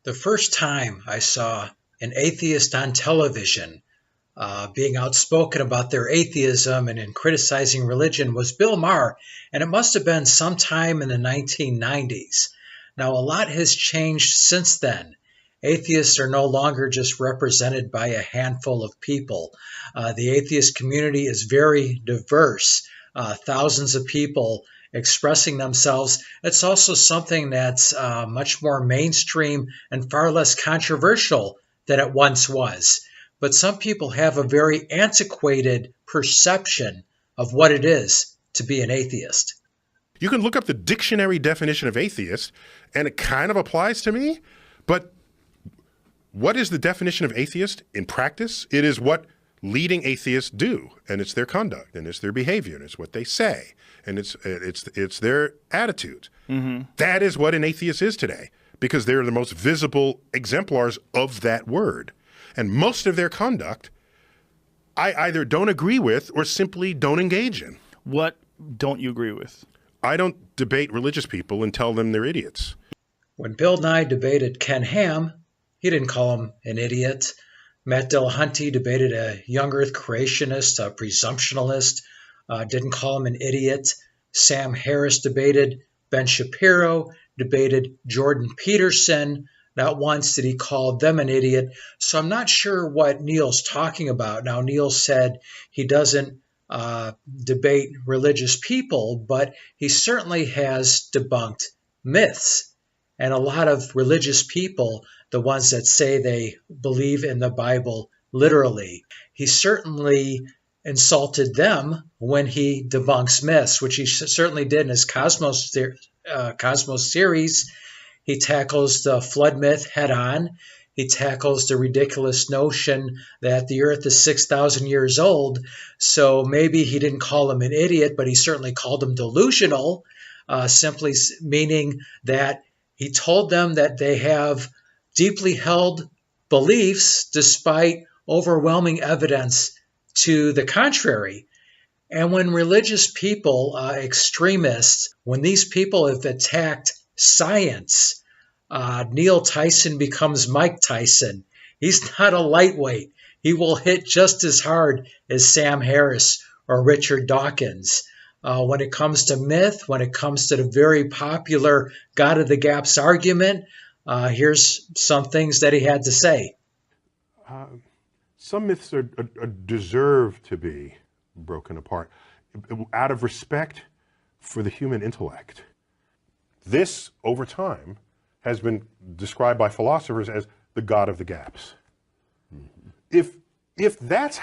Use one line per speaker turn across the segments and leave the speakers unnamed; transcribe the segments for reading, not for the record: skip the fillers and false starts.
The first time I saw an atheist on television being outspoken about their atheism and in criticizing religion was Bill Maher, and it must have been sometime in the 1990s. Now, a lot has changed since then. Atheists are no longer just represented by a handful of people. The atheist community is very diverse, thousands of people expressing themselves. It's also something that's much more mainstream and far less controversial than it once was. But some people have a very antiquated perception of what it is to be an atheist.
You can look up the dictionary definition of atheist, and it kind of applies to me. But what is the definition of atheist in practice? It is what leading atheists do, and it's their conduct, and it's their behavior, and it's what they say, and it's their attitude. Mm-hmm. That is what an atheist is today, because they're the most visible exemplars of that word. And most of their conduct, I either don't agree with or simply don't engage in.
What don't you agree with?
I don't debate religious people and tell them they're idiots.
When Bill Nye debated Ken Ham, he didn't call him an idiot. Matt Dillahunty debated a young earth creationist, a presumptionalist, didn't call him an idiot. Sam Harris debated Ben Shapiro, debated Jordan Peterson. Not once did he call them an idiot. So I'm not sure what Neil's talking about. Now, Neil said he doesn't debate religious people, but he certainly has debunked myths. And a lot of religious people, the ones that say they believe in the Bible literally, he certainly insulted them when he debunks myths, which he certainly did in his Cosmos series. He tackles the flood myth head on. He tackles the ridiculous notion that the earth is 6,000 years old. So maybe he didn't call him an idiot, but he certainly called him delusional, simply meaning that he told them that they have deeply held beliefs despite overwhelming evidence to the contrary. And when religious people, extremists, when these people have attacked science, Neil Tyson becomes Mike Tyson. He's not a lightweight. He will hit just as hard as Sam Harris or Richard Dawkins. When it comes to myth, when it comes to the very popular God of the Gaps argument, here's some things that he had to say.
Some myths deserve to be broken apart out of respect for the human intellect. This, over time, has been described by philosophers as the God of the Gaps. Mm-hmm. If that's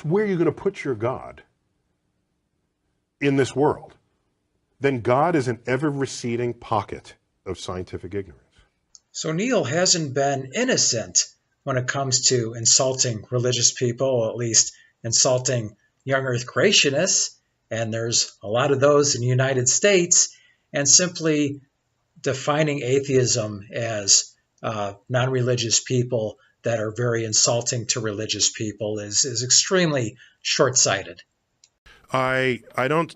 where you're going to put your God in this world, then God is an ever-receding pocket of scientific ignorance.
So Neil hasn't been innocent when it comes to insulting religious people, or at least insulting young earth creationists, and there's a lot of those in the United States, and simply defining atheism as non-religious people that are very insulting to religious people is extremely short-sighted.
I don't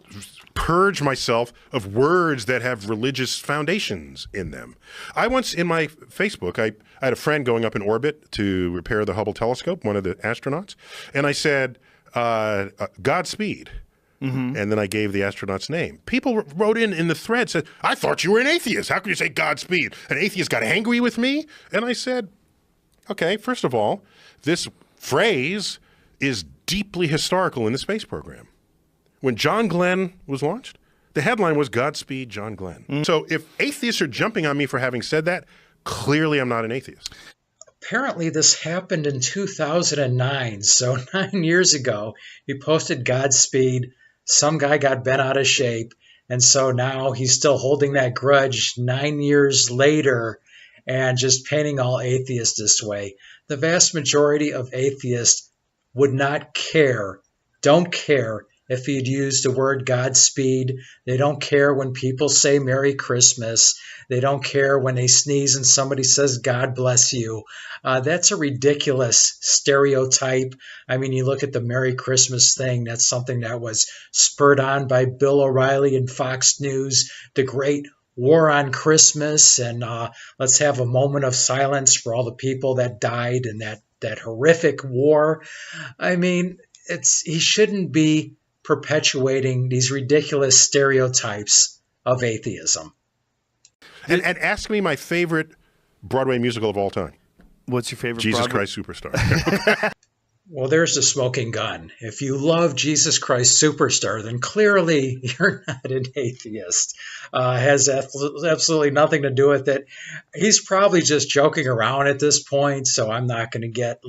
purge myself of words that have religious foundations in them. I once, in my Facebook, I had a friend going up in orbit to repair the Hubble telescope, one of the astronauts, and I said, Godspeed. Mm-hmm. And then I gave the astronaut's name. People wrote in the thread, said, I thought you were an atheist. How could you say Godspeed? An atheist got angry with me? And I said, okay, first of all, this phrase is deeply historical in the space program. When John Glenn was launched, the headline was Godspeed, John Glenn. Mm. So if atheists are jumping on me for having said that, clearly I'm not an atheist.
Apparently this happened in 2009, so 9 years ago. He posted Godspeed. Some guy got bent out of shape, and so now he's still holding that grudge 9 years later and just painting all atheists this way. The vast majority of atheists would not care, don't care, if he'd used the word Godspeed. They don't care when people say Merry Christmas. They don't care when they sneeze and somebody says God bless you. That's a ridiculous stereotype. I mean, you look at the Merry Christmas thing, that's something that was spurred on by Bill O'Reilly and Fox News, the great war on Christmas, and let's have a moment of silence for all the people that died in that horrific war. I mean, he shouldn't be perpetuating these ridiculous stereotypes of atheism.
And ask me my favorite Broadway musical of all time.
What's your favorite
Jesus
Broadway?
Christ Superstar.
Well, there's the smoking gun. If you love Jesus Christ Superstar, then clearly you're not an atheist. Has absolutely nothing to do with it. He's probably just joking around at this point, so I'm not going to get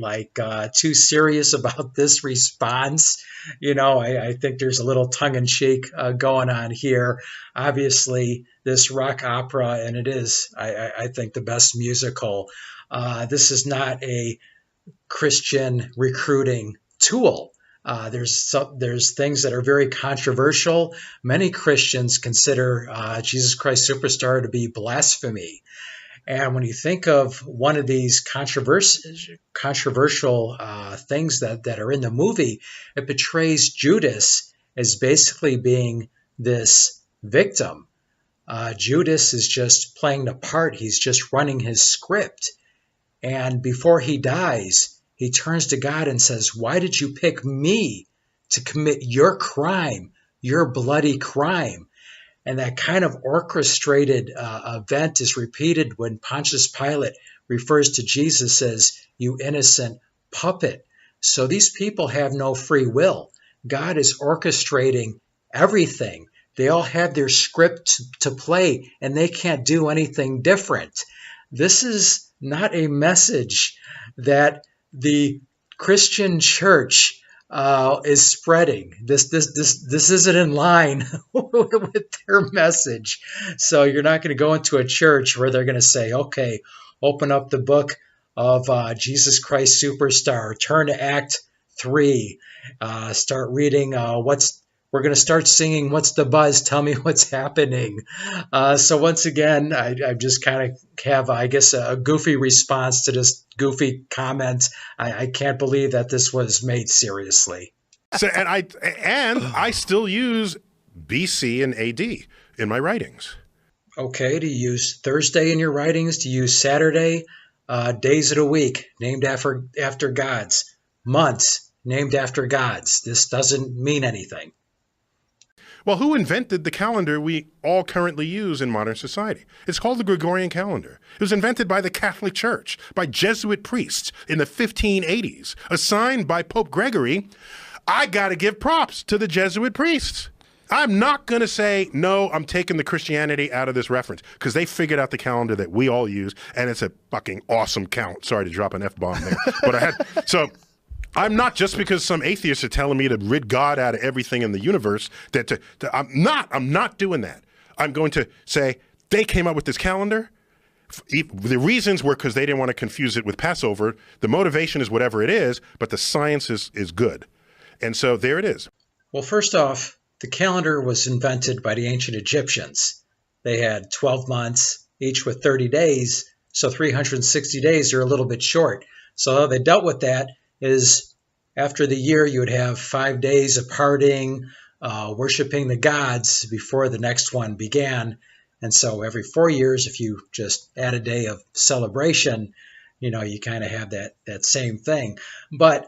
too serious about this response. I think there's a little tongue-in-cheek going on here. Obviously, this rock opera, and it is, I think, the best musical. This is not a Christian recruiting tool. There's things that are very controversial. Many Christians consider Jesus Christ Superstar to be blasphemy. And when you think of one of these controversial things that are in the movie, it portrays Judas as basically being this victim. Judas is just playing the part. He's just running his script. And before he dies, he turns to God and says, "Why did you pick me to commit your crime, your bloody crime?" And that kind of orchestrated event is repeated when Pontius Pilate refers to Jesus as "you innocent puppet." So these people have no free will. God is orchestrating everything. They all have their script to play, and they can't do anything different. This is not a message that the Christian church is spreading. This isn't in line with their message. So you're not going to go into a church where they're going to say, "Okay, open up the book of Jesus Christ Superstar, turn to Act 3, start reading we're going to start singing, 'What's the buzz? Tell me what's happening.'" So once again, I just kind of have, I guess, a goofy response to this goofy comment. I can't believe that this was made seriously.
So, and I still use BC and AD in my writings.
Okay, do you use Thursday in your writings? Do you use Saturday? Days of the week named after gods. Months named after gods. This doesn't mean anything.
Well, who invented the calendar we all currently use in modern society? It's called the Gregorian calendar. It was invented by the Catholic Church, by Jesuit priests in the 1580s, assigned by Pope Gregory. I got to give props to the Jesuit priests. I'm not going to say, no, I'm taking the Christianity out of this reference, because they figured out the calendar that we all use, and it's a fucking awesome count. Sorry to drop an F-bomb there. But I'm not, just because some atheists are telling me to rid God out of everything in the universe, I'm not doing that. I'm going to say they came up with this calendar. The reasons were because they didn't want to confuse it with Passover. The motivation is whatever it is, but the science is good. And so there it is.
Well, first off, the calendar was invented by the ancient Egyptians. They had 12 months, each with 30 days, so 360 days are a little bit short. So how they dealt with that is after the year, you would have 5 days of partying, worshiping the gods before the next one began. And so every 4 years, if you just add a day of celebration, you kind of have that same thing. But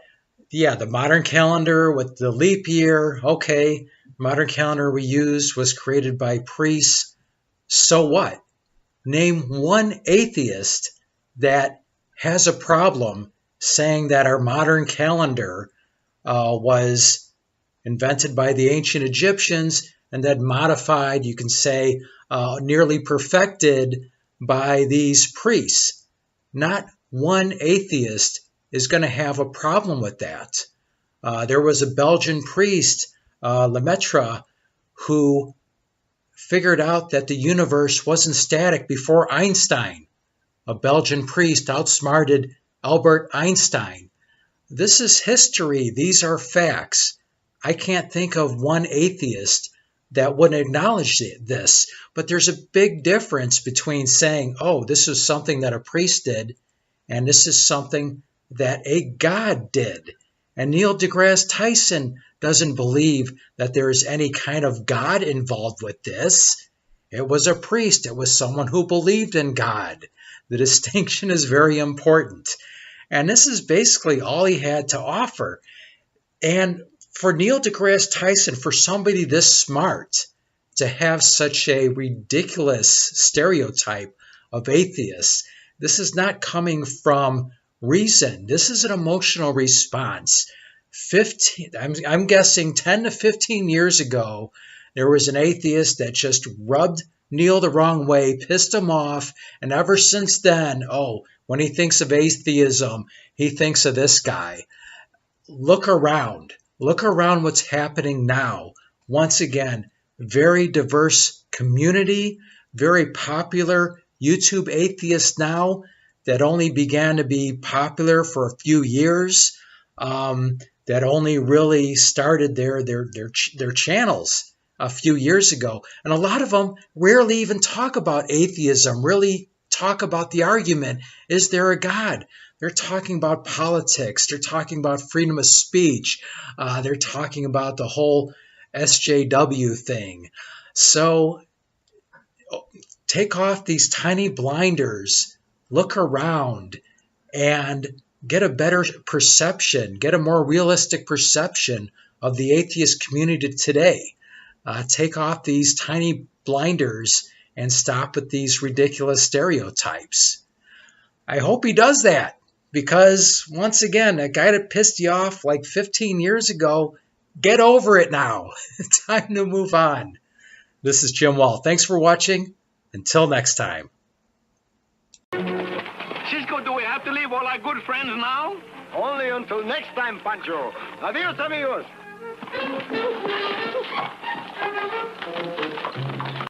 yeah, the modern calendar with the leap year, okay, modern calendar we use was created by priests. So what? Name one atheist that has a problem saying that our modern calendar was invented by the ancient Egyptians and then modified, you can say, nearly perfected by these priests. Not one atheist is going to have a problem with that. There was a Belgian priest, Lemaitre, who figured out that the universe wasn't static before Einstein. A Belgian priest outsmarted Albert Einstein. This is history. These are facts. I can't think of one atheist that wouldn't acknowledge this. But there's a big difference between saying, oh, this is something that a priest did, and this is something that a god did. And Neil deGrasse Tyson doesn't believe that there is any kind of God involved with this. It was a priest. It was someone who believed in God. The distinction is very important. And this is basically all he had to offer. And for Neil deGrasse Tyson, for somebody this smart, to have such a ridiculous stereotype of atheists, this is not coming from reason. This is an emotional response. I'm guessing 10 to 15 years ago, there was an atheist that just rubbed Neil the wrong way, pissed him off, and ever since then, when he thinks of atheism, he thinks of this guy. Look around. Look around what's happening now. Once again, very diverse community, very popular YouTube atheists now that only began to be popular for a few years, that only really started their channels a few years ago. And a lot of them rarely even talk about atheism, really talk about the argument, is there a God? They're talking about politics. They're talking about freedom of speech. They're talking about the whole SJW thing. So take off these tiny blinders, look around, and get a better perception, get a more realistic perception of the atheist community today. Take off these tiny blinders and stop with these ridiculous stereotypes. I hope he does that, because once again, a guy that pissed you off like 15 years ago, get over it now. Time to move on. This is Jim Wall. Thanks for watching. Until next time.
Cisco, do we have to leave all our good friends now?
Only until next time, Pancho. Adios, amigos.